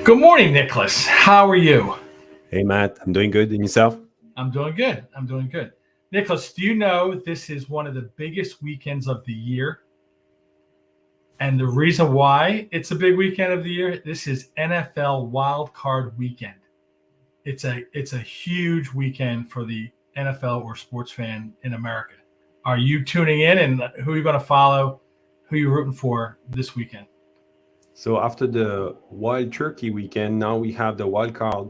Good morning, Nicholas. How are you? Hey, Matt, I'm doing good. And yourself? I'm doing good. Nicholas, do you know this is one of the biggest weekends of the year? And the reason why it's a big weekend of the year, this is NFL Wild Card Weekend. It's a huge weekend for the NFL or sports fan in America. Are you tuning in, and who are you going to follow? Who are you rooting for this weekend? So after the Wild Turkey weekend, now we have the Wild Card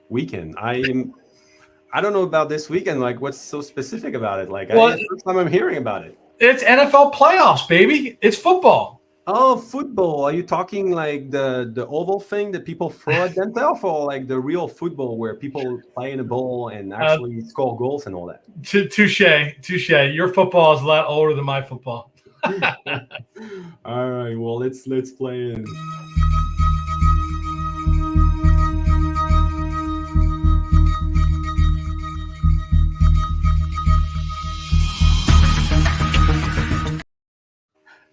weekend. I don't know about this weekend. Like, what's so specific about it? Like, Well, first time I'm hearing about it. it's NFL playoffs, baby. It's football. Oh, football. Are you talking like the oval thing that people throw at themselves, or like the real football where people play in a ball and actually score goals and all that? Touche. Your football is a lot older than my football. All right. Well, let's play it.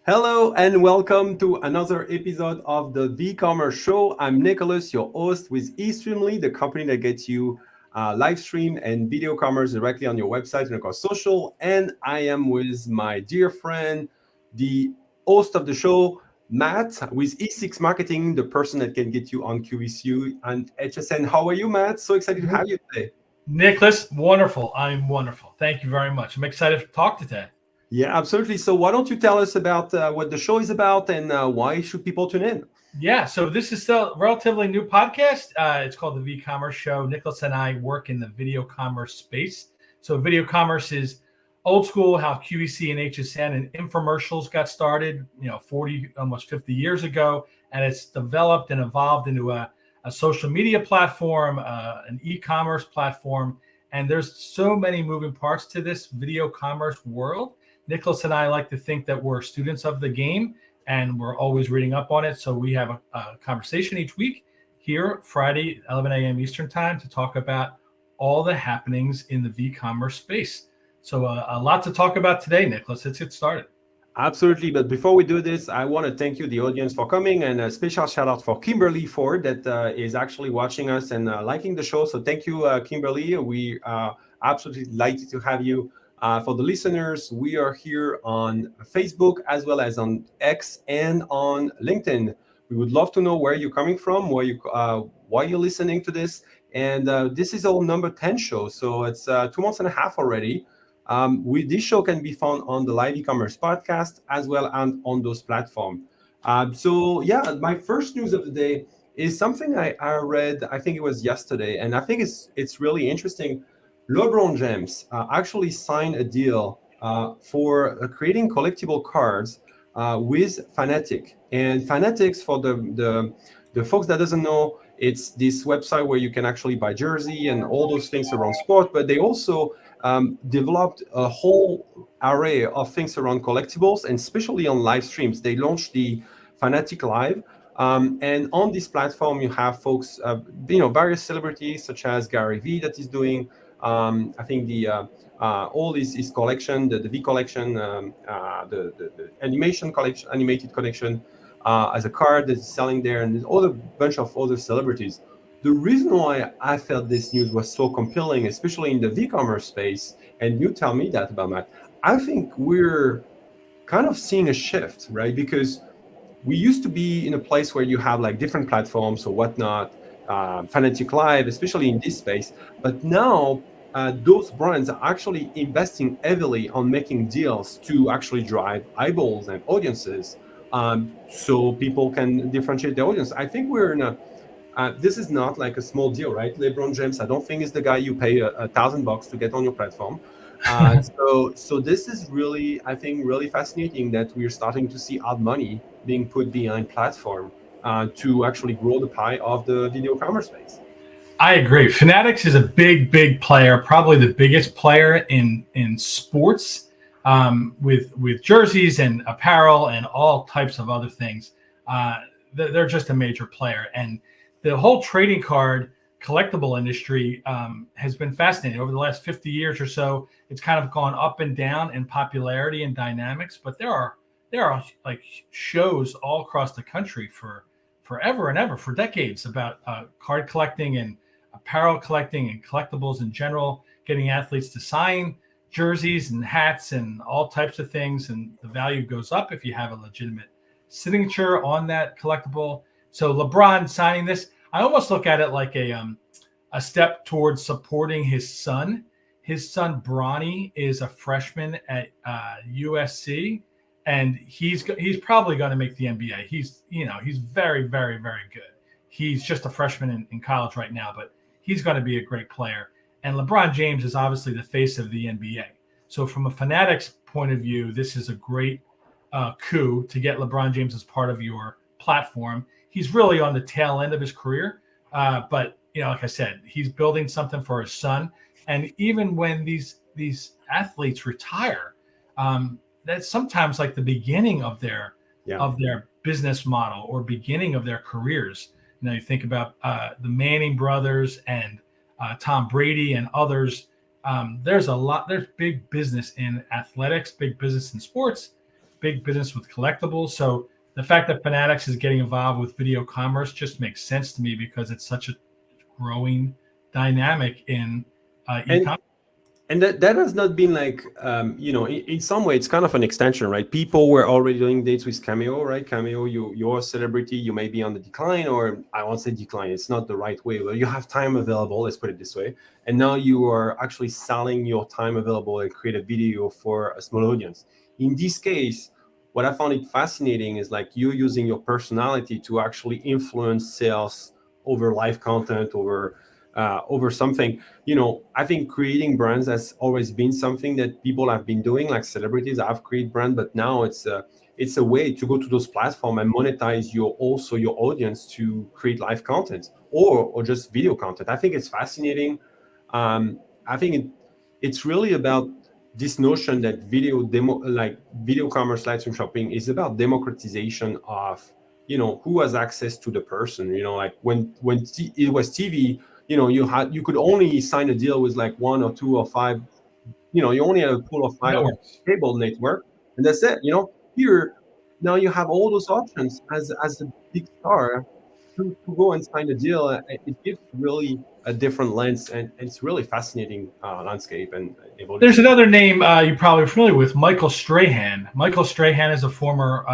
Hello and welcome to another episode of the VCommerce Show. I'm Nicholas, your host with eStreamly, the company that gets you live stream and video commerce directly on your website and across social. And I am with my dear friend, the host of the show, Matt, with E6 Marketing, the person that can get you on QVCU and HSN. How are you, Matt? So excited to have you today. Nicholas, wonderful. I'm wonderful. Thank you very much. I'm excited to talk today. Yeah, absolutely. So why don't you tell us about what the show is about and why should people tune in? Yeah, so this is still a relatively new podcast. It's called the VCommerce Show. Nicholas and I work in the video commerce space. So video commerce is old school, how QVC and HSN and infomercials got started, 40, almost 50 years ago. And it's developed and evolved into a social media platform, an e-commerce platform. And there's so many moving parts to this video commerce world. Nicholas and I like to think that we're students of the game and we're always reading up on it. So we have a conversation each week here, Friday, 11 a.m. Eastern time, to talk about all the happenings in the v-commerce space. So a lot to talk about today, Nicholas. Let's get started. Absolutely. But before we do this, I want to thank you, the audience, for coming, and a special shout out for Kimberly Ford that is actually watching us and liking the show. So thank you, Kimberly. We are absolutely delighted to have you. For the listeners, we are here on Facebook as well as on X and on LinkedIn. We would love to know where you're coming from, why you're listening to this. And this is our number 10 show. So it's 2 months and a half already. This show can be found on the Live E-commerce podcast as well as on those platforms. My first news of the day is something I read, I think it was yesterday, and I think it's really interesting. Lebron James actually signed a deal for creating collectible cards with Fanatics. And Fanatics, for the folks that doesn't know, it's this website where you can actually buy jersey and all those things around sport, but they also developed a whole array of things around collectibles, and especially on live streams. They launched the Fanatic Live, and on this platform, you have folks, various celebrities such as Gary Vee that is doing. I think the all his collection, the V collection, the animation collection, animated collection, as a card that's selling there, and there's all a bunch of other celebrities. The reason why I felt this news was so compelling, especially in the v-commerce space, and you tell me that about Matt, I think we're kind of seeing a shift, right? Because we used to be in a place where you have like different platforms or whatnot, Fanatic Live, especially in this space. But now those brands are actually investing heavily on making deals to actually drive eyeballs and audiences, so people can differentiate the audience. I think we're in a this is not like a small deal, right? Lebron James, I don't think is the guy you pay $1,000 to get on your platform. So this is really, I think, really fascinating that we're starting to see ad money being put behind platform to actually grow the pie of the video commerce space. I agree. Fanatics is a big player, probably the biggest player in sports, with jerseys and apparel and all types of other things. They're just a major player, and the whole trading card collectible industry has been fascinating over the last 50 years or so. It's kind of gone up and down in popularity and dynamics, but there are like shows all across the country for forever and ever, for decades, about card collecting and apparel collecting and collectibles in general, getting athletes to sign jerseys and hats and all types of things. And the value goes up if you have a legitimate signature on that collectible. So LeBron signing this, I almost look at it like a step towards supporting his son. His son Bronny is a freshman at USC, and he's probably going to make the NBA. He's very, very, very good. He's just a freshman in college right now, but he's going to be a great player. And LeBron James is obviously the face of the NBA. So from a Fanatics point of view, this is a great coup to get LeBron James as part of your platform. He's really on the tail end of his career, but like I said, he's building something for his son. And even when these athletes retire, that's sometimes like the beginning of their business model or beginning of their careers. You think about the Manning brothers and Tom Brady and others. There's big business in athletics, big business in sports, big business with collectibles. So the fact that Fanatics is getting involved with video commerce just makes sense to me, because it's such a growing dynamic in e-commerce. And that has not been like, in some way, it's kind of an extension, right? People were already doing dates with Cameo, right? Cameo, you're a celebrity, you may be on the decline, or I won't say decline, it's not the right way, but you have time available, let's put it this way. And now you are actually selling your time available and create a video for a small audience. In this case, what I found it fascinating is like you using your personality to actually influence sales over live content, over something. I think creating brands has always been something that people have been doing, like celebrities have created brands, but now it's a way to go to those platforms and monetize your audience to create live content or just video content. I think it's fascinating. I think it's really about this notion that video commerce, live stream shopping is about democratization of who has access to the person. Like when it was TV, you could only sign a deal with like 1 or 2 or 5, you only have a pool of 5 cable network, and that's it. Here now you have all those options as a big star to go and sign a deal. It gives really a different lens, and it's really fascinating landscape and evolution. There's another name you're probably familiar with, Michael Strahan. Michael Strahan is a former,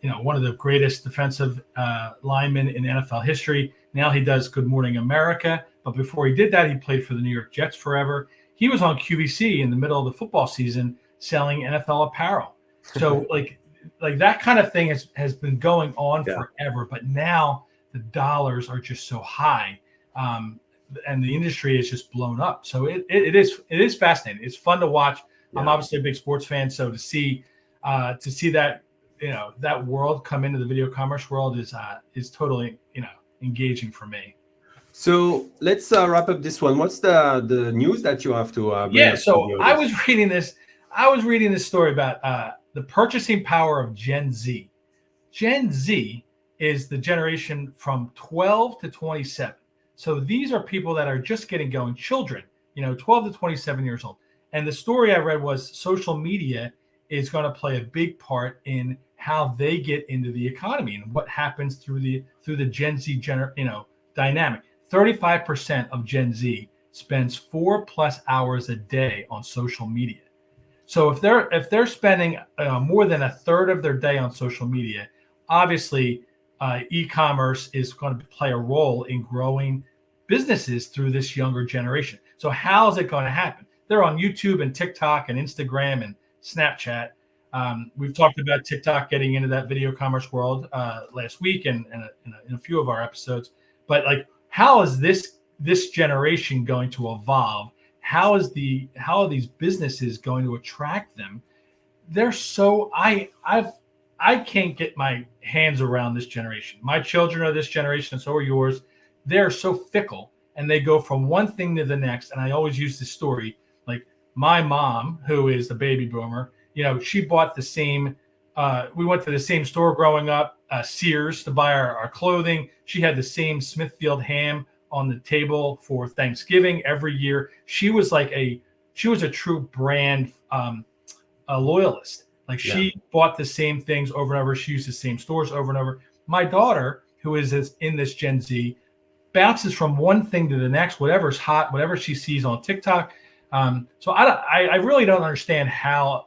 one of the greatest defensive linemen in NFL history. Now he does Good Morning America. But before he did that, he played for the New York Jets forever. He was on QVC in the middle of the football season selling NFL apparel. So like that kind of thing has been going on forever. But now the dollars are just so high, and the industry is just blown up. So it is fascinating. It's fun to watch. Yeah. I'm obviously a big sports fan, so to see that that world come into the video commerce world is totally engaging for me. So let's wrap up this one. What's the news that you have to bring up? So I was reading this story about the purchasing power of Gen Z. Gen Z is the generation from 12 to 27. So these are people that are just getting going, children, 12 to 27 years old. And the story I read was social media is going to play a big part in how they get into the economy and what happens through the Gen Z dynamic. 35% of Gen Z spends 4+ hours a day on social media. So if they're spending more than a third of their day on social media, obviously e-commerce is going to play a role in growing businesses through this younger generation. So how is it going to happen? They're on YouTube and TikTok and Instagram and Snapchat. We've talked about TikTok getting into that video commerce world last week and in a few of our episodes. But like, how is this generation going to evolve? How are these businesses going to attract them? They're so I can't get my hands around this generation. My children are this generation, and so are yours. They're so fickle, and they go from one thing to the next. And I always use this story, like my mom, who is the baby boomer, she bought the same. We went to the same store growing up, Sears, to buy our clothing. She had the same Smithfield ham on the table for Thanksgiving every year. She was a true brand a loyalist. Like she bought the same things over and over. She used the same stores over and over. My daughter who is in this Gen Z, bounces from one thing to the next, whatever's hot, whatever she sees on TikTok. So I really don't understand how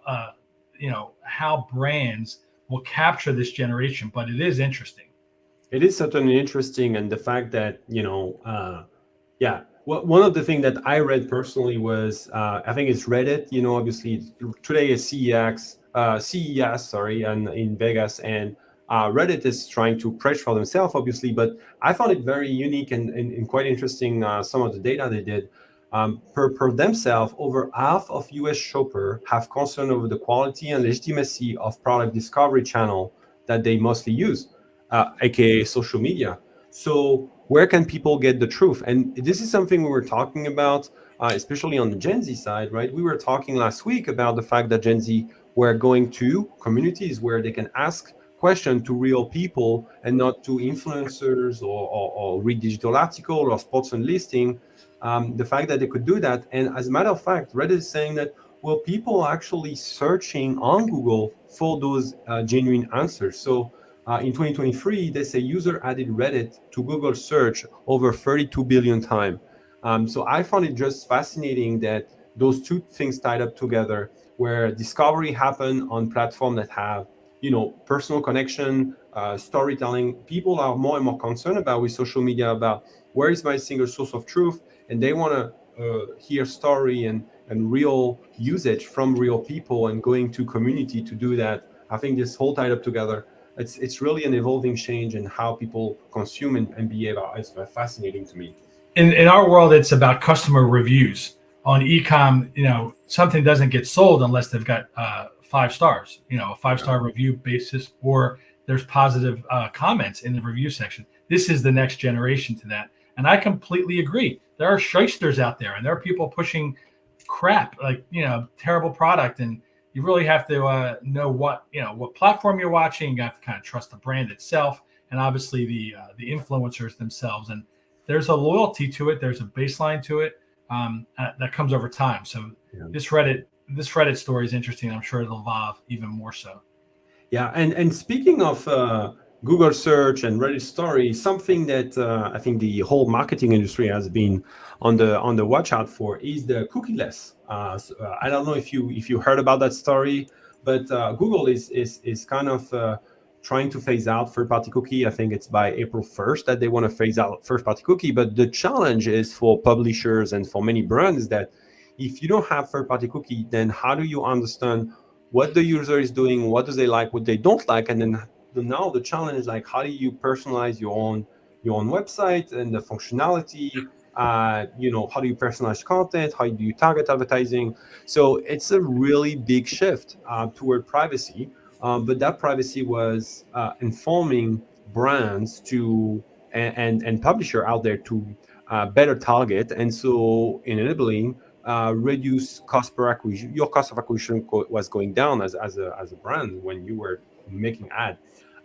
how brands will capture this generation, but it is interesting. It is certainly interesting, and the fact that yeah. Well, one of the things that I read personally was I think it's Reddit. Obviously today is CES, sorry, and in Vegas, and Reddit is trying to preach for themselves, obviously. But I found it very unique and quite interesting. Some of the data they did per themselves, over half of U.S. shopper have concern over the quality and legitimacy of product discovery channel that they mostly use, aka social media. So where can people get the truth? And this is something we were talking about, especially on the Gen Z side, right? We were talking last week about the fact that Gen Z were going to communities where they can ask questions to real people and not to influencers or read digital article or sports and listing. The fact that they could do that. And as a matter of fact, Reddit is saying that, well, people are actually searching on Google for those genuine answers. So in 2023, they say user added Reddit to Google search over 32 billion times. So I found it just fascinating that those two things tied up together, where discovery happen on platforms that have, personal connection, storytelling. People are more and more concerned about with social media about where is my single source of truth, and they want to hear story and real usage from real people, and going to community to do that. I think this whole tied up together, it's really an evolving change in how people consume and behave. It's fascinating to me. In our world, it's about customer reviews. On ecom, something doesn't get sold unless they've got 5 stars, a 5-star review basis, or there's positive comments in the review section. This is the next generation to that. And I completely agree. There are shysters out there, and there are people pushing crap, like, terrible product. And you really have to know what platform you're watching. You have to kind of trust the brand itself, and obviously the influencers themselves. And there's a loyalty to it. There's a baseline to it that comes over time. So this Reddit story is interesting. I'm sure it'll evolve even more so. Yeah, and speaking of Google search and Reddit story, something that I think the whole marketing industry has been on the watch out for is the cookieless. I don't know if you heard about that story, but Google is kind of trying to phase out third-party cookie. I think it's by April 1st that they want to phase out first-party cookie. But the challenge is for publishers and for many brands that if you don't have third-party cookie, then how do you understand what the user is doing, what do they like, what they don't like, and then now the challenge is like, how do you personalize your own website and the functionality? How do you personalize content? How do you target advertising? So it's a really big shift toward privacy. But that privacy was informing brands to and publisher out there to better target, and so enabling reduce cost per acquisition. Your cost of acquisition was going down as a brand when you were making ad.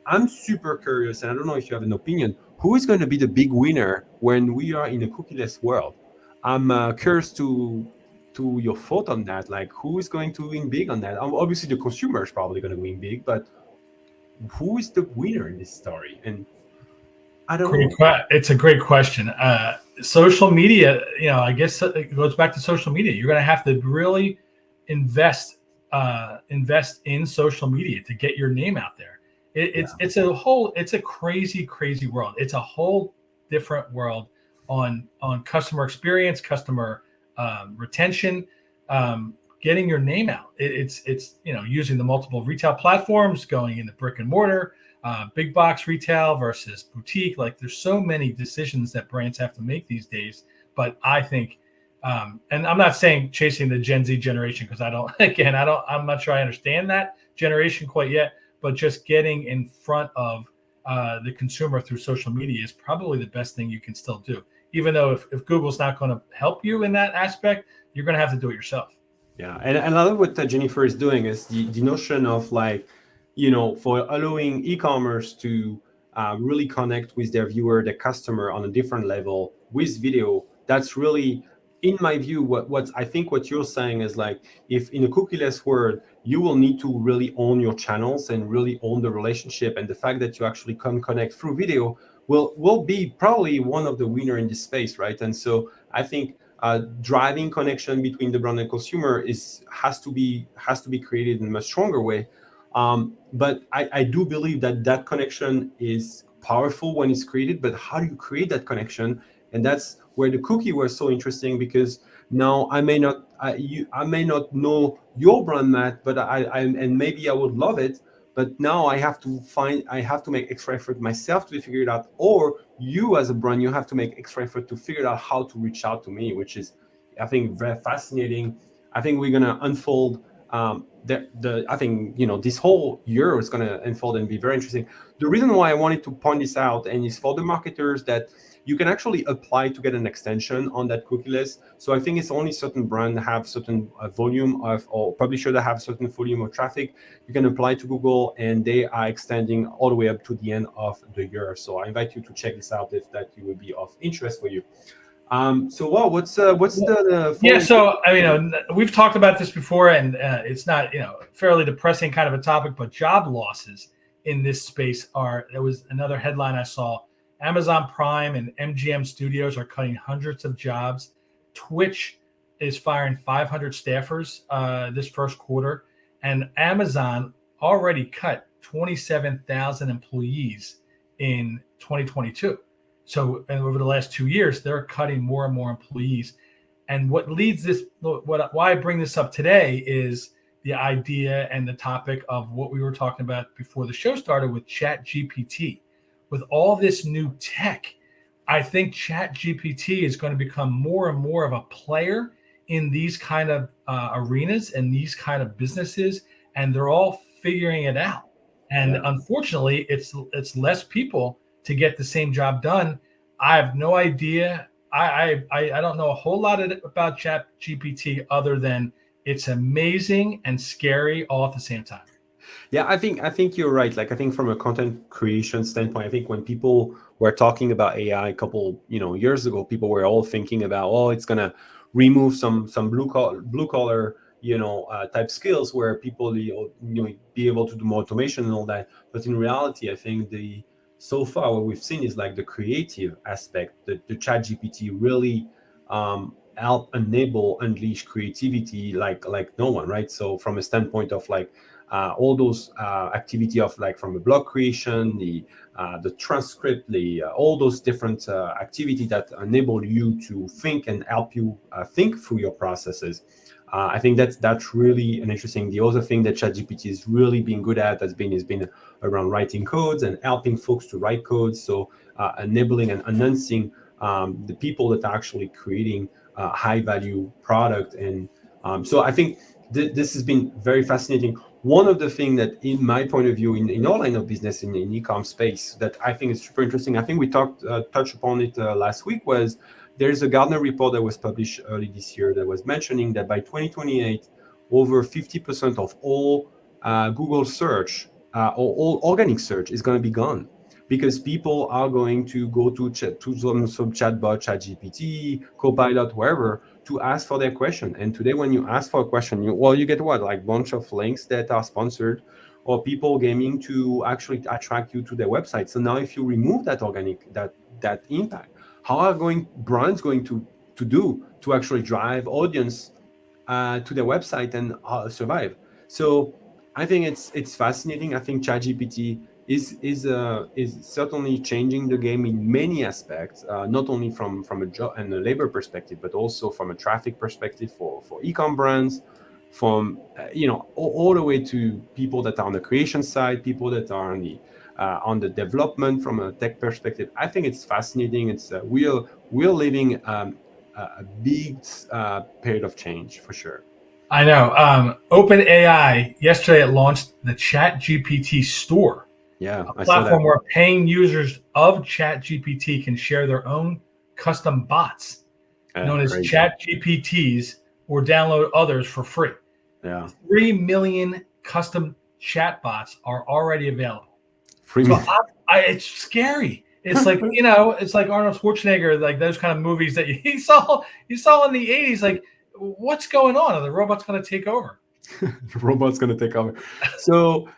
I'm super curious, and I don't know if you have an opinion. Who is going to be the big winner when we are in a cookieless world? I'm curious to your thought on that. Like, who is going to win big on that? Obviously, the consumer is probably going to win big, but who is the winner in this story? And I don't know. It's a great question. Social media, I guess it goes back to social media. You're going to have to really invest in social media to get your name out there. It's a crazy world. It's a whole different world on customer experience, customer retention, getting your name out. It's using the multiple retail platforms, going into brick and mortar, big box retail versus boutique. Like, there's so many decisions that brands have to make these days. But I think, and I'm not saying chasing the Gen Z generation, because I'm not sure I understand that generation quite yet. But just getting in front of the consumer through social media is probably the best thing you can still do. Even though if Google's not going to help you in that aspect, you're going to have to do it yourself. Yeah, and I love what Jennifer is doing is the notion of, like, for allowing e-commerce to really connect with their viewer, the customer on a different level with video. That's really, in my view, what I think what you're saying is, like, if in a cookieless world, you will need to really own your channels and really own the relationship. And the fact that you actually come connect through video will be probably one of the winner in this space, right? And so I think driving connection between the brand and consumer has to be created in a much stronger way. But I do believe that connection is powerful when it's created. But how do you create that connection? And that's where the cookie was so interesting, because now I may not know your brand, Matt, but and maybe I would love it. But now I have to make extra effort myself to figure it out, or you as a brand, you have to make extra effort to figure out how to reach out to me, which is, I think, very fascinating. I think we're gonna unfold. I think this whole year is gonna unfold and be very interesting. The reason why I wanted to point this out, and is for the marketers, that you can actually apply to get an extension on that cookie list. So I think it's only certain brands have certain volume of, or publisher that have certain volume of traffic. You can apply to Google, and they are extending all the way up to the end of the year. So I invite you to check this out if that would be of interest for you. So what's the yeah? So I mean, we've talked about this before, and it's not fairly depressing kind of a topic, but job losses in this space there was another headline I saw. Amazon Prime and MGM Studios are cutting hundreds of jobs. Twitch is firing 500 staffers this first quarter, and Amazon already cut 27,000 employees in 2022. So, and over the last 2 years, they're cutting more and more employees. And what leads this, why I bring this up today, is the idea and the topic of what we were talking about before the show started with ChatGPT. With all this new tech, I think ChatGPT is going to become more and more of a player in these kind of arenas and these kind of businesses, and they're all figuring it out. And unfortunately, it's less people to get the same job done. I have no idea. I don't know a whole lot about ChatGPT other than it's amazing and scary all at the same time. Yeah, I think you're right. Like, I think from a content creation standpoint, I think when people were talking about AI a couple years ago, people were all thinking about, oh, it's gonna remove some blue collar type skills where people be able to do more automation and all that. But in reality, I think so far what we've seen is like the creative aspect. The ChatGPT really help unleash creativity like no one, right? So from a standpoint of like all those activity of like from the blog creation, the transcript, all those different activity that enable you to think and help you think through your processes. I think that's really an interesting. The other thing that ChatGPT is really being good at has been around writing codes and helping folks to write codes. So enabling and enhancing the people that are actually creating high value product. And so I think this has been very fascinating. One of the things that, in my point of view, in all line of business in e-com space, that I think is super interesting, I think we touched upon it last week, was there's a Gartner report that was published early this year that was mentioning that by 2028, over 50% of all Google search or all organic search is going to be gone, because people are going to go to some chatbot, ChatGPT, Copilot, wherever, to ask for their question. And today, when you ask for a question, you get what, like bunch of links that are sponsored, or people gaming to actually attract you to their website. So now, if you remove that organic, that impact, how are brands going to do to actually drive audience to their website and survive? So I think it's fascinating. I think ChatGPT is certainly changing the game in many aspects, not only from a job and a labor perspective, but also from a traffic perspective for e-com brands, from all the way to people that are on the creation side, people that are on the development from a tech perspective. I think it's fascinating. It's we're living a big period of change for sure. I know. OpenAI yesterday, it launched the ChatGPT store. Yeah, a platform where paying users of ChatGPT can share their own custom bots, known as ChatGPTs, or download others for free. Yeah, 3 million custom chat bots are already available. It's scary. It's like it's like Arnold Schwarzenegger, like those kind of movies that you saw in the 80s. Like, what's going on? Are the robots going to take over? The robot's going to take over. So,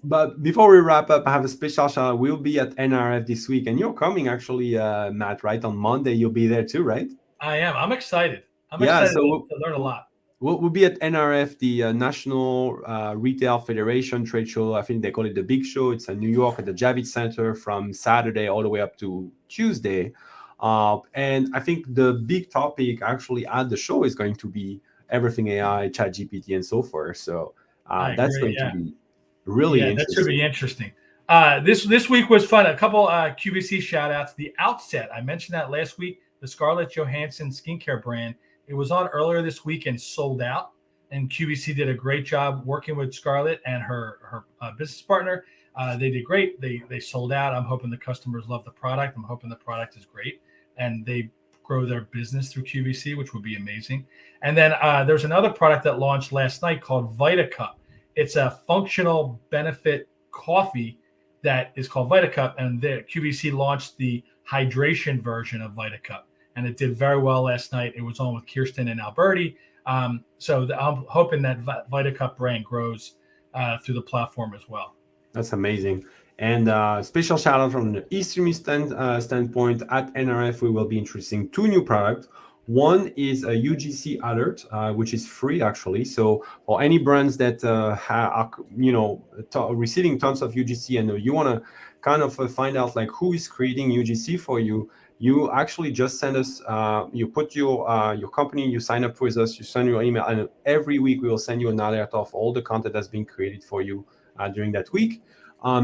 but before we wrap up, I have a special shout out. We'll be at NRF this week, and you're coming actually, Matt, right? On Monday, you'll be there too, right? I am. I'm excited. I'm Yeah, excited so to learn a lot. we'll be at NRF, the National Retail Federation trade show. I think they call it the Big Show. It's in New York at the Javits Center from Saturday all the way up to Tuesday. And I think the big topic actually at the show is going to be everything AI, ChatGPT, and so forth. So I that's agree. going to Yeah. be really Yeah, that should be interesting. interesting. This week was fun. A couple QVC shout outs. The Outset, I mentioned that last week. The Scarlett Johansson skincare brand. It was on earlier this week and sold out. And QVC did a great job working with Scarlett and her business partner. They did great. They sold out. I'm hoping the customers love the product. I'm hoping the product is great, and they grow their business through QVC, which would be amazing. And then there's another product that launched last night called VitaCup. It's a functional benefit coffee that is called VitaCup, and the QVC launched the hydration version of VitaCup, and it did very well last night. It was on with Kirsten and Alberti. So I'm hoping that VitaCup brand grows through the platform as well. That's amazing. And special shout out from the Eastern standpoint at NRF, we will be introducing 2 new products. One is a UGC alert, which is free actually. So for any brands that are, receiving tons of UGC and you want to kind of find out like who is creating UGC for you, you actually just send us, you put your company, you sign up with us, you send your email, and every week we will send you an alert of all the content that's been created for you during that week.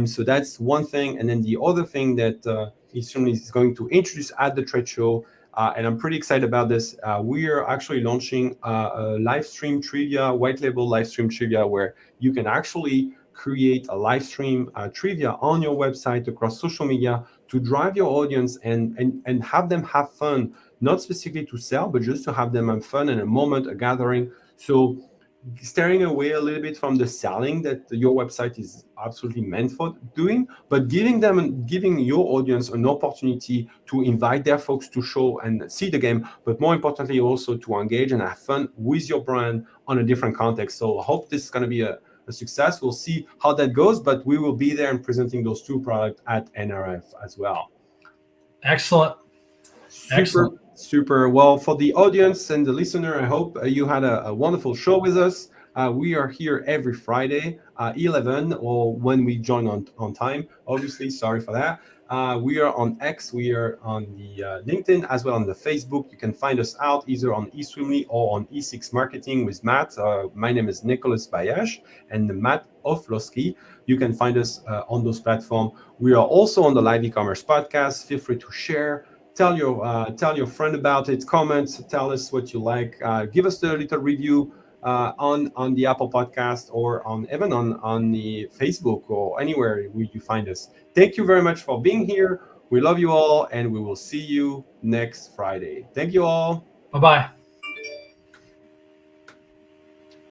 So that's one thing. And then the other thing that Eastern is going to introduce at the trade show, and I'm pretty excited about this, we are actually launching a live stream trivia, white label live stream trivia, where you can actually create a live stream trivia on your website across social media to drive your audience and have them have fun, not specifically to sell, but just to have them have fun in a moment, a gathering. So steering away a little bit from the selling that your website is absolutely meant for doing, but giving your audience an opportunity to invite their folks to show and see the game, but more importantly also to engage and have fun with your brand on a different context. So I hope this is going to be a success. We'll see how that goes, but we will be there and presenting those 2 products at NRF as well. Excellent. Super. Well, for the audience and the listener, I hope you had a wonderful show with us. We are here every Friday, 11, or when we join on time. Obviously, sorry for that. We are on X, we are on the LinkedIn, as well on the Facebook. You can find us out either on eStreamly or on E6 Marketing with Matt. My name is Nicolas Bailliache and Matt Hodlofski. You can find us on those platforms. We are also on the Live E-commerce podcast. Feel free to share. Tell your friend about it. Comment. Tell us what you like. Give us a little review on the Apple Podcast or even on the Facebook or anywhere you find us. Thank you very much for being here. We love you all, and we will see you next Friday. Thank you all. Bye-bye.